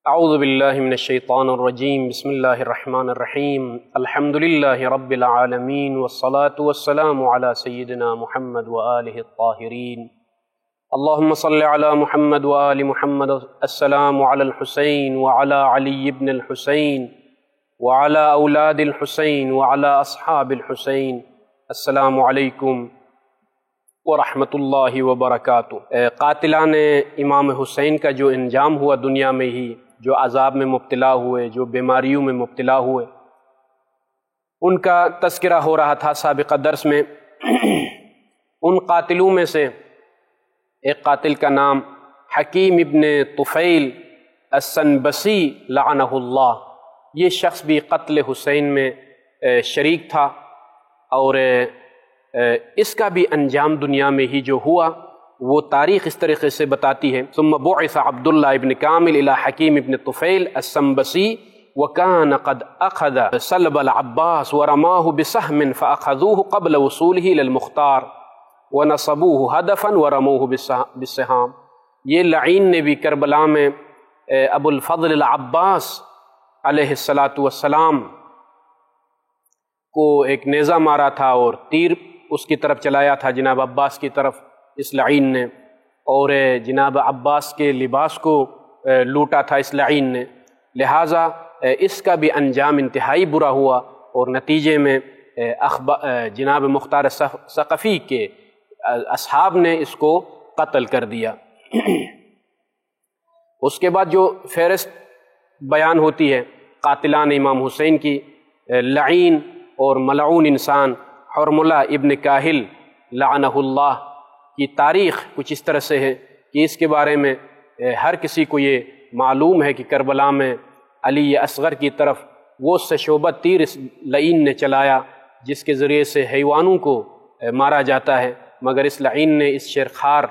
اعوذ باللہ من الشیطان الرجیم بسم اللہ الرحمن الرحیم الحمد للہ رب العالمین والصلاة والسلام علی سیدنا محمد وآلہ الطاہرین اللہم صل علی محمد وآل محمد السلام علی الحسین وعلی علی بن الحسین وعلی اولاد الحسین وعلی اصحاب الحسین السلام علیکم ورحمۃ اللہ وبرکاتہ۔ قاتلان امام حسین کا جو انجام ہوا دنیا میں ہی، جو عذاب میں مبتلا ہوئے، جو بیماریوں میں مبتلا ہوئے، ان کا تذکرہ ہو رہا تھا سابقہ درس میں۔ ان قاتلوں میں سے ایک قاتل کا نام حکیم ابن طفیل السنبسی لعنہ اللہ، یہ شخص بھی قتل حسین میں شریک تھا، اور اس کا بھی انجام دنیا میں ہی جو ہوا وہ تاریخ اس طریقے سے بتاتی ہے۔ ثم بعث عبداللہ ابن کامل الى حکیم ابن طفیل السنبسی وکان قد اخذ سلب العباس ورماہ بسہم فاخذوہ قبل وصولہ الى المختار ونصبوہ ہدفا ورموہ بالسہام۔ یہ لعین نے بھی کربلا میں ابو الفضل العباس علیہ السلام کو ایک نیزہ مارا تھا اور تیر اس کی طرف چلایا تھا، جناب عباس کی طرف، اس لعین نے، اور جناب عباس کے لباس کو لوٹا تھا اس لعین نے، لہٰذا اس کا بھی انجام انتہائی برا ہوا، اور نتیجے میں جناب مختار ثقفی کے اصحاب نے اس کو قتل کر دیا۔ اس کے بعد جو فہرست بیان ہوتی ہے قاتلان امام حسین کی، لعین اور ملعون انسان حرملہ ابن کاہل لعنہ اللہ کی تاریخ کچھ اس طرح سے ہے کہ اس کے بارے میں ہر کسی کو یہ معلوم ہے کہ کربلا میں علی اصغر کی طرف وہ شعبہ تیر اس لعین نے چلایا جس کے ذریعے سے حیوانوں کو مارا جاتا ہے، مگر اس لعین نے اس شیرخوار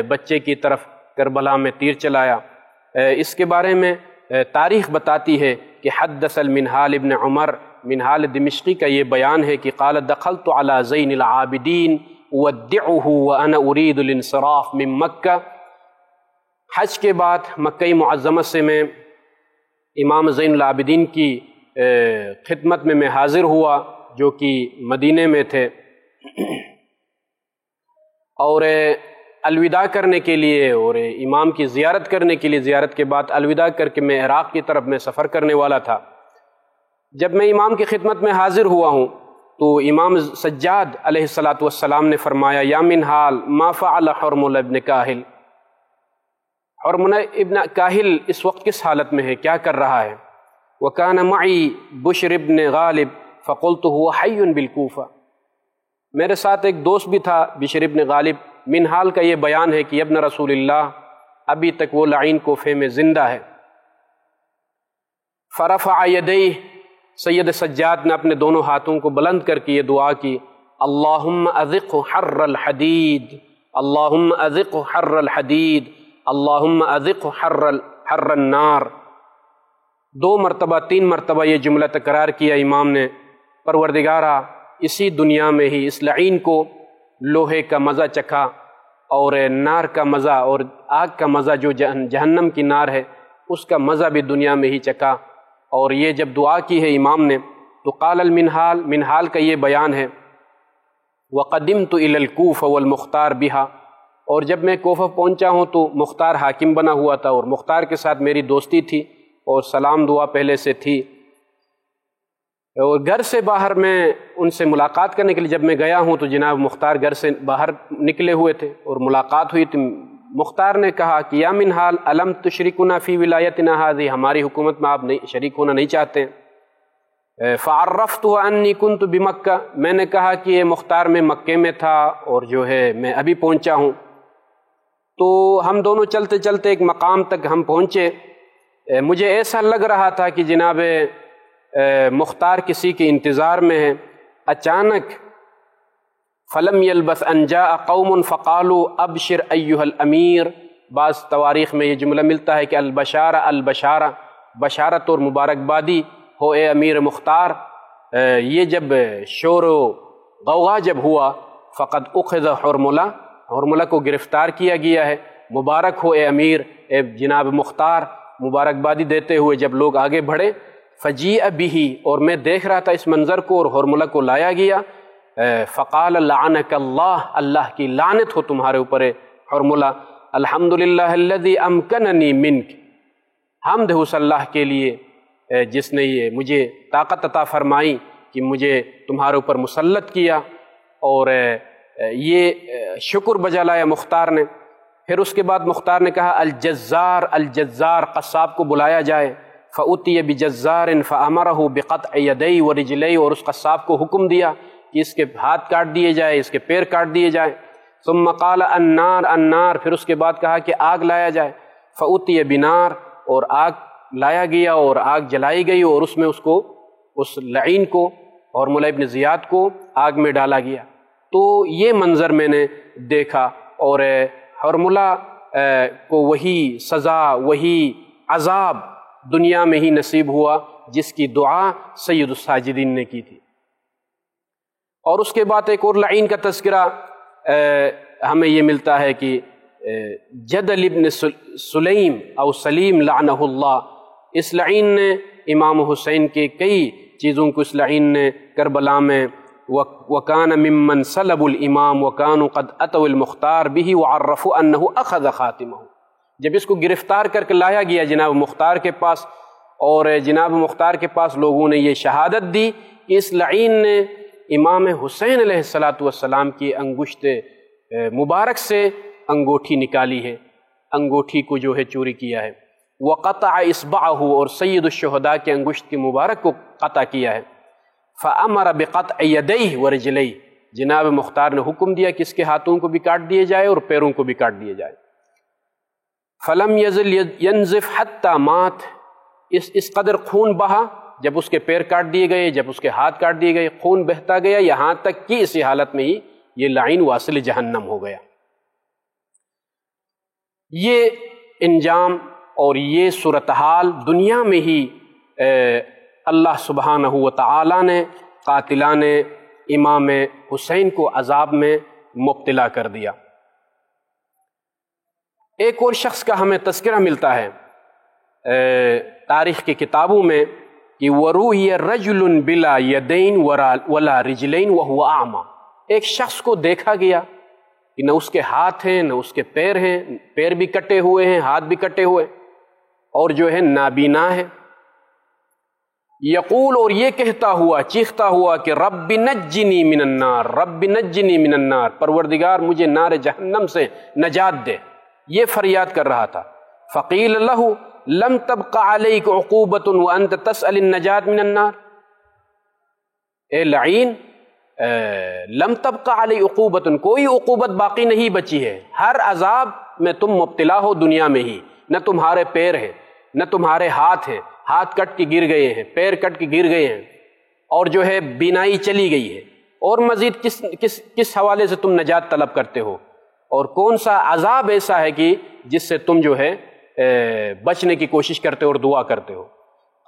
بچے کی طرف کربلا میں تیر چلایا۔ اس کے بارے میں تاریخ بتاتی ہے کہ حدث المنہال ابن عمر، منہال دمشقی کا یہ بیان ہے کہ قال دخلت علی زین العابدین اودعہ وانا ارید الانصراف من مکہ۔ حج کے بعد مکہ معظمہ سے میں امام زین العابدین کی خدمت میں حاضر ہوا جو کہ مدینے میں تھے، اور الوداع کرنے کے لیے اور امام کی زیارت کرنے کے لیے، زیارت کے بعد الوداع کر کے میں عراق کی طرف میں سفر کرنے والا تھا۔ جب میں امام کی خدمت میں حاضر ہوا ہوں تو امام سجاد علیہ السلام نے فرمایا یا منہال ما فعل حرملہ ابن کاہل، حرملہ ابن کاہل اس وقت کس حالت میں ہے، کیا کر رہا ہے؟ وکان معی بشر ابن غالب فقلت هو حی بالکوفہ، میرے ساتھ ایک دوست بھی تھا بشر ابن غالب۔ منہال کا یہ بیان ہے کہ ابن رسول اللہ، ابھی تک وہ لعین کوفے میں زندہ ہے۔ فرفع یدیہ، سید سجاد نے اپنے دونوں ہاتھوں کو بلند کر کے یہ دعا کی، اللہم اذق حر الحدید، اللہم اذق حر الحدید، اللہم اذق حر النار۔ 2 مرتبہ 3 مرتبہ یہ جملہ تکرار کیا امام نے، پروردگارا اسی دنیا میں ہی اس لعین کو لوہے کا مزہ چکھا، اور نار کا مزہ اور آگ کا مزہ جو جہنم کی نار ہے اس کا مزہ بھی دنیا میں ہی چکھا۔ اور یہ جب دعا کی ہے امام نے تو قال المنہال، منہال کا یہ بیان ہے وقدمت الی الکوفہ والمختار بہا، اور جب میں کوفہ پہنچا ہوں تو مختار حاکم بنا ہوا تھا، اور مختار کے ساتھ میری دوستی تھی اور سلام دعا پہلے سے تھی، اور گھر سے باہر میں ان سے ملاقات کرنے کے لیے جب میں گیا ہوں تو جناب مختار گھر سے باہر نکلے ہوئے تھے اور ملاقات ہوئی تھی۔ مختار نے کہا کہ یا منہال الم تشرکنا فی ولایتنا ہذہ، ہماری حکومت میں آپ شریک ہونا نہیں چاہتے؟ فعرفتہ انی کنت بمکہ، میں نے کہا کہ یہ مختار میں مکے میں تھا اور جو ہے میں ابھی پہنچا ہوں۔ تو ہم دونوں چلتے چلتے ایک مقام تک ہم پہنچے، مجھے ایسا لگ رہا تھا کہ جناب مختار کسی کے انتظار میں ہے۔ اچانک فلم یلبث ان جاء قوم فقالوا ابشر ایھا الامیر، بعض تواریخ میں یہ جملہ ملتا ہے کہ البشارہ، البشارہ بشارت اور مبارکبادی ہو اے امیر مختار۔ یہ جب شور و غوغا جب ہوا فقد اخذ حرملہ، حرملہ کو گرفتار کیا گیا ہے، مبارک ہو اے امیر، اے جناب مختار، مبارکبادی دیتے ہوئے جب لوگ آگے بڑھے، فجیء بہ، اور میں دیکھ رہا تھا اس منظر کو، اور حرملہ کو لایا گیا، فقال لعنک اللہ، اللہ کی لعنت ہو تمہارے اوپر حرملہ، الحمدللہ الذی امکننی منک، حمد ہے اس اللہ کے لیے جس نے یہ مجھے طاقت عطا فرمائی کہ مجھے تمہارے اوپر مسلط کیا، اور یہ شکر بجا لایا مختار نے۔ پھر اس کے بعد مختار نے کہا الجزار الجزار، قصاب کو بلایا جائے، فأتی بجزار فأمرہ بقطع یدی ورجلی، اور اس قصاب کو حکم دیا کہ اس کے ہاتھ کاٹ دیے جائے، اس کے پیر کاٹ دیے جائیں۔ ثم قال النار النار، پھر اس کے بعد کہا کہ آگ لایا جائے، فأتی بنار، اور آگ لایا گیا اور آگ جلائی گئی، اور اس میں اس لعین کو حرملہ ابن زیاد کو آگ میں ڈالا گیا۔ تو یہ منظر میں نے دیکھا، اور حرملہ کو وہی سزا، وہی عذاب دنیا میں ہی نصیب ہوا جس کی دعا سید الساجدین نے کی تھی۔ اور اس کے بعد ایک اور لعین کا تذکرہ ہمیں یہ ملتا ہے کہ جدل ابن سلیم او سلیم لعنہ اللہ، اس لعین نے امام حسین کے کئی چیزوں کو اس لعین نے کربلا میں وَكَانَ مِمَّنْ سَلَبُ الْإِمَامُ وَكَانُوا قَدْ أَتَوْا الْمُخْتَارَ بِهِ وَعَرَّفُوا أَنَّهُ أَخَذَ خَاتِمَهُ، جب اس کو گرفتار کر کے لایا گیا جناب مختار کے پاس، اور جناب مختار کے پاس لوگوں نے یہ شہادت دی کہ اس لعین نے امام حسین علیہ السلام کی انگشت مبارک سے انگوٹھی نکالی ہے، انگوٹھی کو جو ہے چوری کیا ہے، وَقَطَعَ إِصْبَعَهُ، اور سید الشہداء کے انگشت کی مبارک کو قطع کیا ہے، فَأَمَرَ بِقَطْعِ يَدَيْهِ وَرِجْلَيْهِ، جناب مختار نے حکم دیا کہ اس کے ہاتھوں کو بھی کاٹ دیے جائے اور پیروں کو بھی کاٹ دیے جائے۔ فَلَمْ يَزِلْ يَنزِفْ حَتَّى مَاتَ، اس قدر خون بہا، جب اس کے پیر کاٹ دیے گئے، جب اس کے ہاتھ کاٹ دیے گئے، خون بہتا گیا یہاں تک کہ اسی حالت میں ہی یہ لعین واصل جہنم ہو گیا۔ یہ انجام اور یہ صورتحال دنیا میں ہی اللہ سبحانہ و تعالی نے قاتلان امام حسین کو عذاب میں مبتلا کر دیا۔ ایک اور شخص کا ہمیں تذکرہ ملتا ہے تاریخ کی کتابوں میں کہ وَرُوِيَ رَجُلٌ بِلَا يَدَيْنِ وَلَا رِجْلَيْنِ وَهُوَ أَعْمَى، ایک شخص کو دیکھا گیا کہ نہ اس کے ہاتھ ہیں نہ اس کے پیر ہیں، پیر بھی کٹے ہوئے ہیں، ہاتھ بھی کٹے ہوئے، اور جو ہے نابینا ہے، یقول، اور یہ کہتا ہوا، چیختا ہوا کہ رب نجنی من النار، رب نجنی من النار، پروردگار مجھے نار جہنم سے نجات دے، یہ فریاد کر رہا تھا۔ فقیل لہ لم تبق علیک عقوبۃ وانت تسأل النجات من النار، اے لعین لم تبق علی عقوبۃ، کوئی عقوبت باقی نہیں بچی ہے، ہر عذاب میں تم مبتلا ہو دنیا میں ہی، نہ تمہارے پیر ہیں نہ تمہارے ہاتھ ہیں، ہاتھ کٹ کے گر گئے ہیں، پیر کٹ کے گر گئے ہیں، اور جو ہے بینائی چلی گئی ہے، اور مزید کس حوالے سے تم نجات طلب کرتے ہو، اور کون سا عذاب ایسا ہے کہ جس سے تم جو ہے بچنے کی کوشش کرتے ہو اور دعا کرتے ہو۔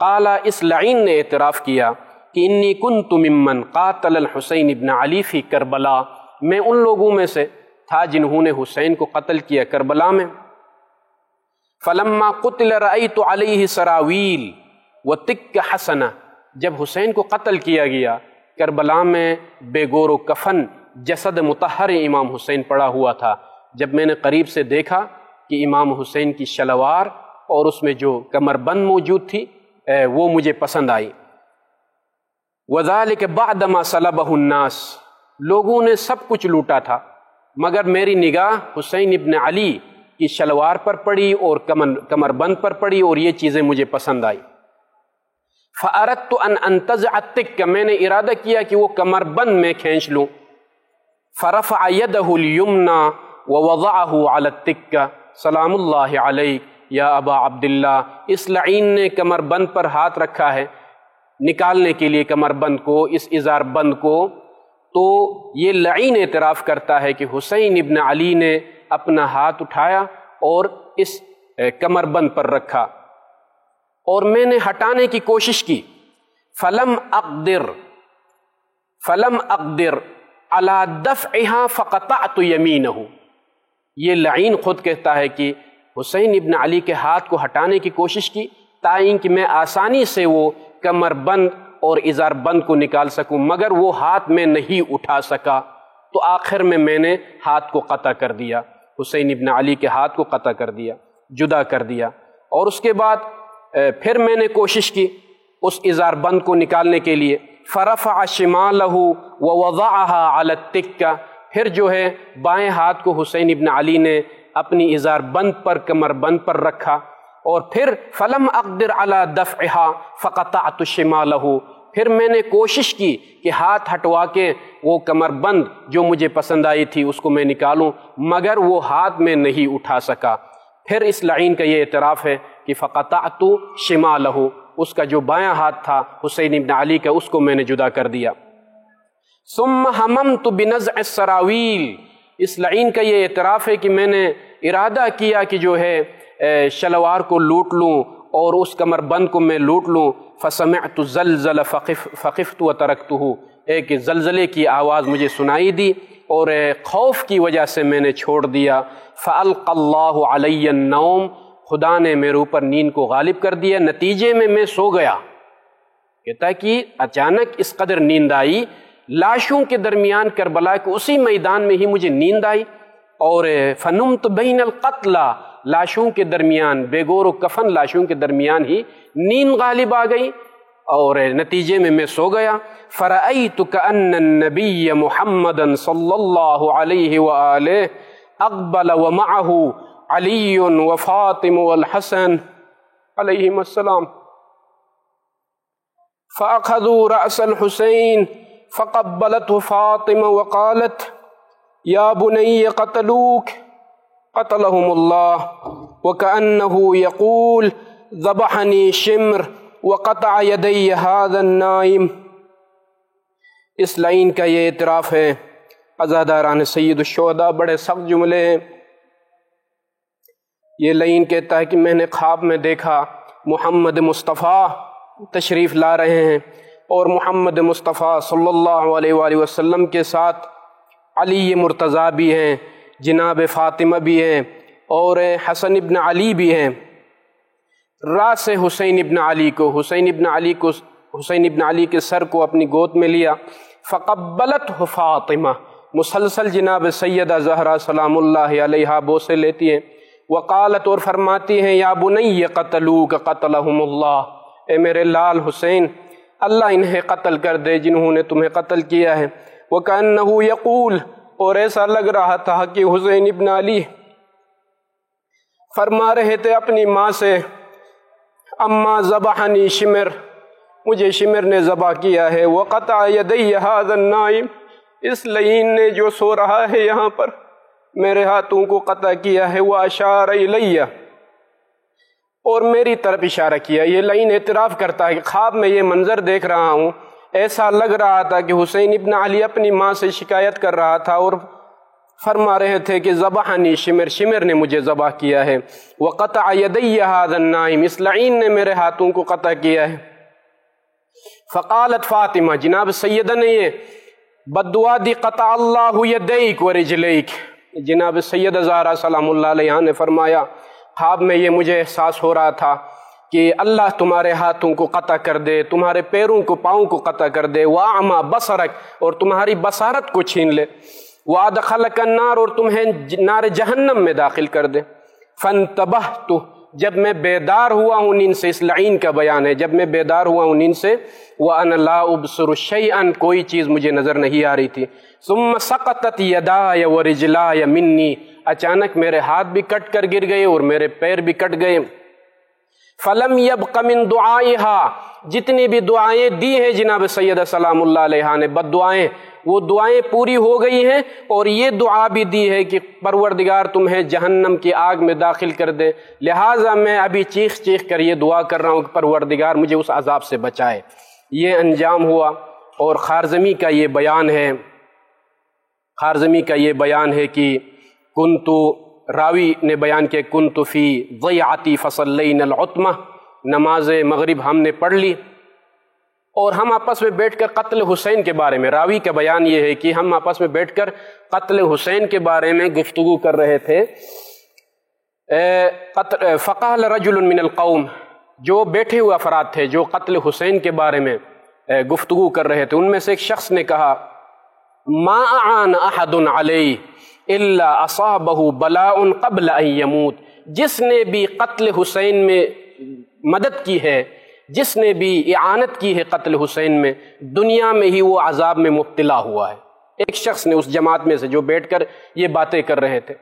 قال، اس لعین نے اعتراف کیا کہ انی کنت ممن قاتل الحسین ابن علی فی کربلا، میں ان لوگوں میں سے تھا جنہوں نے حسین کو قتل کیا کربلا میں۔ فلما قتل رأیت علیہ سراویل وتک حسنہ، جب حسین کو قتل کیا گیا کربلا میں بے گور و کفن جسد مطہر امام حسین پڑا ہوا تھا، جب میں نے قریب سے دیکھا کہ امام حسین کی شلوار اور اس میں جو کمر بند موجود تھی وہ مجھے پسند آئی۔ وذالک بعدما صلبہ الناس، لوگوں نے سب کچھ لوٹا تھا مگر میری نگاہ حسین ابن علی کی شلوار پر پڑی اور کمر بند پر پڑی، اور یہ چیزیں مجھے پسند آئی۔ فأردت ان انتزع التک، میں نے ارادہ کیا کہ وہ کمر بند میں کھینچ لوں۔ فرفع یدہ الیمنی ووضعہ علی التک، سلام اللہ علیک یا ابا عبداللہ، اس لعین نے کمر بند پر ہاتھ رکھا ہے نکالنے کے لیے کمر بند کو، اس ازار بند کو، تو یہ لعین اعتراف کرتا ہے کہ حسین ابن علی نے اپنا ہاتھ اٹھایا اور اس کمر بند پر رکھا، اور میں نے ہٹانے کی کوشش کی۔ فلم اقدر علی دفعها فقطعت یمینہ، یہ لعین خود کہتا ہے کہ حسین ابن علی کے ہاتھ کو ہٹانے کی کوشش کی تاکہ کہ میں آسانی سے وہ کمر بند اور ازار بند کو نکال سکوں، مگر وہ ہاتھ میں نہیں اٹھا سکا، تو آخر میں نے ہاتھ کو قطع کر دیا، حسین ابن علی کے ہاتھ کو قطع کر دیا، جدا کر دیا۔ اور اس کے بعد پھر میں نے کوشش کی اس ازار بند کو نکالنے کے لیے، فرفع شمالہ ووضعها علی التکہ، پھر جو ہے بائیں ہاتھ کو حسین ابن علی نے اپنی ازار بند پر، کمر بند پر رکھا، اور پھر فلم اقدر علی دفعها فقطعت شمالہ، پھر میں نے کوشش کی کہ ہاتھ ہٹوا کے وہ کمر بند جو مجھے پسند آئی تھی اس کو میں نکالوں، مگر وہ ہاتھ میں نہیں اٹھا سکا۔ پھر اس لعین کا یہ اعتراف ہے کہ فقطعت شمالہ، اس کا جو بایاں ہاتھ تھا حسین ابن علی کا، اس کو میں نے جدا کر دیا۔ ثم حممت بنزع السراویل، اس لعین کا یہ اعتراف ہے کہ میں نے ارادہ کیا کہ جو ہے شلوار کو لوٹ لوں اور اس کمر بند کو میں لوٹ لوں، فسمعت الزلزل فخفت وترکتہ، ایک زلزلے کی آواز مجھے سنائی دی اور خوف کی وجہ سے میں نے چھوڑ دیا۔ فالقى اللہ علی النوم، خدا نے میرے اوپر نیند کو غالب کر دیا، نتیجے میں سو گیا۔ کہتا کہ اچانک اس قدر نیند آئی، لاشوں کے درمیان کربلا کے اسی میدان میں ہی مجھے نیند آئی، اور فنمت بین القتلى، لاشوں کے درمیان، بے گور و کفن لاشوں کے درمیان ہی نیند غالب آ گئی، اور نتیجے میں سو گیا۔ فرأیت کأن النبی محمد صلی اللہ علیہ وآلہ اقبل ومعہ علی وفاطم والحسن علیہم السلام، فأخذوا رأس الحسین فقبلته فاطمہ وقالت یا بنی قتلوک قتلهم اللہ، وكأنه يقول ذبحني شمر وقطع يدي هذا النائم۔ اس لائن کا یہ اعتراف ہے۔ عزاداران سید الشہداء بڑے سخت جملے ہیں۔ یہ لائن کہتا ہے کہ میں نے خواب میں دیکھا محمد مصطفیٰ تشریف لا رہے ہیں، اور محمد مصطفیٰ صلی اللہ علیہ وآلہ وسلم کے ساتھ علی مرتضیٰ بھی ہیں، جناب فاطمہ بھی ہیں، اور حسن ابن علی بھی ہیں۔ راس حسین ابن علی کے سر کو اپنی گود میں لیا، فقبلت فاطمہ، مسلسل جناب سیدہ زہرا سلام اللہ علیہا بوسے لیتی ہیں، وقالت، اور فرماتی ہیں، یا بنی قتلوک قتلہم اللہ، اے میرے لال حسین، اللہ انہیں قتل کر دے جنہوں نے تمہیں قتل کیا ہے۔ وَكَأَنَّهُ يَقُول، اور ایسا لگ رہا تھا کہ حسین ابن علی فرما رہے تھے اپنی ماں سے، اما ذبحنی شمر، مجھے شمر نے ذبح کیا ہے، وقطع یدی ھذا النائم، اس لعین نے جو سو رہا ہے یہاں پر میرے ہاتھوں کو قطع کیا ہے، واشار الی، اور میری طرف اشارہ کیا۔ یہ لعین اعتراف کرتا ہے کہ خواب میں یہ منظر دیکھ رہا ہوں، ایسا لگ رہا تھا کہ حسین ابن علی اپنی ماں سے شکایت کر رہا تھا اور فرما رہے تھے کہ ذبحنی شمر، شمر نے مجھے ذبح کیا ہے، وقطع یدی ھذا النائم، اس لعین نے میرے ہاتھوں کو قطع کیا ہے۔ فقالت فاطمہ، جناب سیدہ نے یہ بد دعا دی، قطع اللہ یدیک ورجلیک، جناب سیدہ زہرا سلام اللہ علیہا نے فرمایا خواب میں یہ مجھے احساس ہو رہا تھا کہ اللہ تمہارے ہاتھوں کو قطع کر دے، تمہارے پیروں کو، پاؤں کو قطع کر دے، وَأَعْمَى بَصَرَكَ، اور تمہاری بصارت کو چھین لے، وَأَدْخَلَكَ النَّارَ، اور تمہیں نار جہنم میں داخل کر دے۔ فَانْتَبَهْتُ، جب میں بیدار ہوا ہوں نیند سے، اس لعین کا بیان ہے، جب میں بیدار ہوا ہوں نیند سے، وَأَنَا لَا أُبْصِرُ شَيْئًا، کوئی چیز مجھے نظر نہیں آ رہی تھی، ثُمَّ سَقَطَتْ يَدَايَ وَرِجْلَايَ مِنِّي، اچانک میرے ہاتھ بھی کٹ کر گر گئے اور میرے پیر بھی کٹ گئے۔ فَلَمْ يَبْقَ مِن دُعَائِهَا، جتنی بھی دعائیں دی ہیں جناب سیدہ سلام اللہ علیہا نے، بد دعائیں، وہ دعائیں پوری ہو گئی ہیں، اور یہ دعا بھی دی ہے کہ پروردگار تمہیں جہنم کی آگ میں داخل کر دے، لہٰذا میں ابھی چیخ چیخ کر یہ دعا کر رہا ہوں کہ پروردگار مجھے اس عذاب سے بچائے۔ یہ انجام ہوا، اور خارزمی کا یہ بیان ہے، خارزمی کا یہ بیان ہے کہ کنتو، راوی نے بیان کیا، کنتو فی ضیعتی فصلینا العتمہ، نماز مغرب ہم نے پڑھ لی اور ہم آپس میں بیٹھ کر قتل حسین کے بارے میں، راوی کا بیان یہ ہے کہ ہم آپس میں بیٹھ کر قتل حسین کے بارے میں گفتگو کر رہے تھے، فقال رجل من القوم، جو بیٹھے ہوئے افراد تھے جو قتل حسین کے بارے میں گفتگو کر رہے تھے، ان میں سے ایک شخص نے کہا ما اعان احد علیہ الا اصابہ بلاء قبل ان یموت، جس نے بھی قتل حسین میں مدد کی ہے، جس نے بھی اعانت کی ہے قتل حسین میں، دنیا میں ہی وہ عذاب میں مبتلا ہوا ہے۔ ایک شخص نے اس جماعت میں سے جو بیٹھ کر یہ باتیں کر رہے تھے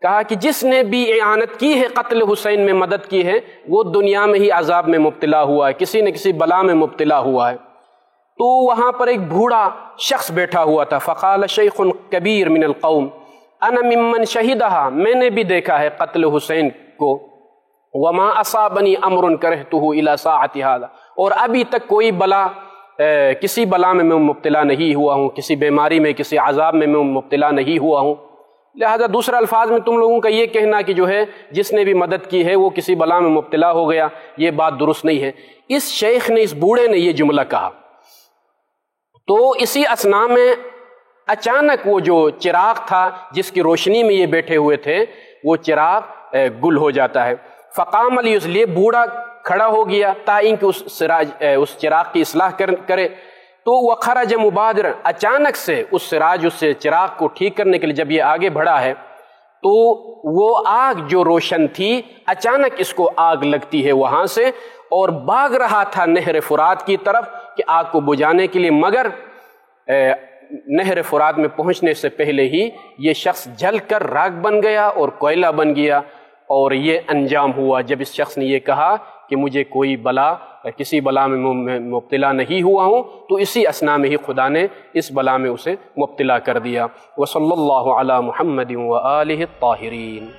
کہا کہ جس نے بھی اعانت کی ہے قتل حسین میں مدد کی ہے، وہ دنیا میں ہی عذاب میں مبتلا ہوا ہے، کسی نہ کسی بلا میں مبتلا ہوا ہے۔ تو وہاں پر ایک بوڑھا شخص بیٹھا ہوا تھا، فقال شیخ کبیر من القوم انا ممن شہدہا، میں نے بھی دیکھا ہے قتل حسین کو، وما اصابنی امر کرہتہ الی ساعۃ ھذا، اور ابھی تک کوئی بلا کسی بلا میں مبتلا نہیں ہوا ہوں، کسی بیماری میں کسی عذاب میں مبتلا نہیں ہوا ہوں۔ لہذا دوسرے الفاظ میں تم لوگوں کا یہ کہنا کہ جو ہے جس نے بھی مدد کی ہے وہ کسی بلا میں مبتلا ہو گیا، یہ بات درست نہیں ہے۔ اس شیخ نے، اس بوڑھے نے یہ جملہ کہا تو اسی اثنا میں اچانک وہ جو چراغ تھا جس کی روشنی میں یہ بیٹھے ہوئے تھے، وہ چراغ گل ہو جاتا ہے۔ فقام لیصلی، بوڑھا کھڑا ہو گیا تاکہ اس چراغ کی اصلاح کرے۔ تو وخرج مبادر، اچانک سے اس سراج، اس چراغ کو ٹھیک کرنے کے لیے جب یہ آگے بڑھا ہے تو وہ آگ جو روشن تھی اچانک اس کو آگ لگتی ہے وہاں سے، اور بھاگ رہا تھا نہر فرات کی طرف کہ آگ کو بجھانے کے لیے، مگر نہر فرات میں پہنچنے سے پہلے ہی یہ شخص جل کر راکھ بن گیا اور کوئلہ بن گیا، اور یہ انجام ہوا جب اس شخص نے یہ کہا کہ مجھے کوئی بلا، کسی بلا میں مبتلا نہیں ہوا ہوں، تو اسی اثنا میں ہی خدا نے اس بلا میں اسے مبتلا کر دیا۔ وصلی اللہ علی محمد وآلہ الطاہرین۔